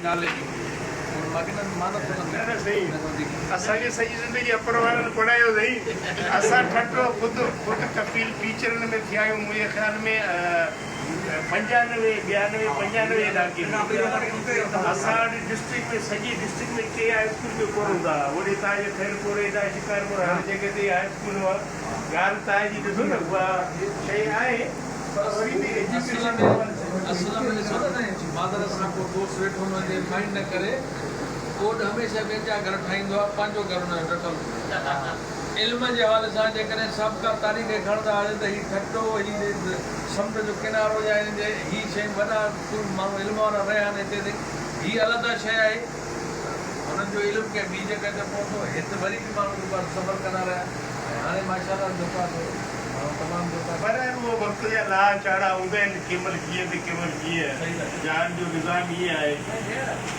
नाले जी और बाक़ी न मानत न सही असांखे सॼी ज़िंदगी अपर वारनि पढ़ायो अथई असां ठटो ख़ुदि कपिल टीचरनि में थिया आहियूं मुंहिंजे ख़्याल में 95 92 95 इलाइक़े में असां वटि डिस्ट्रिक्ट में सॼी डिस्ट्रिक्ट में 2 हाई स्कूल में कोन हूंदा हुआ वरी तव्हांजे खैरपुर हेॾा शिकारपुर हर जॻह ते हाई स्कूल हुआ ॻाल्हि तव्हांजी ॾिसो न उहा शइ आहे पर वरी बि एजुकेशन असल में ॾिसो न फादर सां को दोस्त वेठो हुनजे माइंड न करे कोड हमेशह पंहिंजा घर ठाहींदो आहे पंहिंजो घर हुन जो ॾिठल इल्म जे हवाले सां जेकॾहिं साबिक़ा तारीख़ खणंदा हुआ त हीउ ठटो हीउ समुंड जो किनारो या हीअ शइ वॾा माण्हू इल्म वारा रहिया आहिनि हिते ते हीअ अलॻि शइ आहे हुननि जो इल्मु कंहिं ॿी जॻह ते पहुतो हिते वरी बि माण्हू सफ़र कंदा रहिया ऐं हाणे माशाअल्लाह जेको आहे माण्हू तमामु जेको आहे पर उहो वक़्त जा लाह चाढ़ा हूंदा आहिनि कंहिं महिल कीअं त कंहिं महिल कीअं जान जो निज़ाम ईअं आहे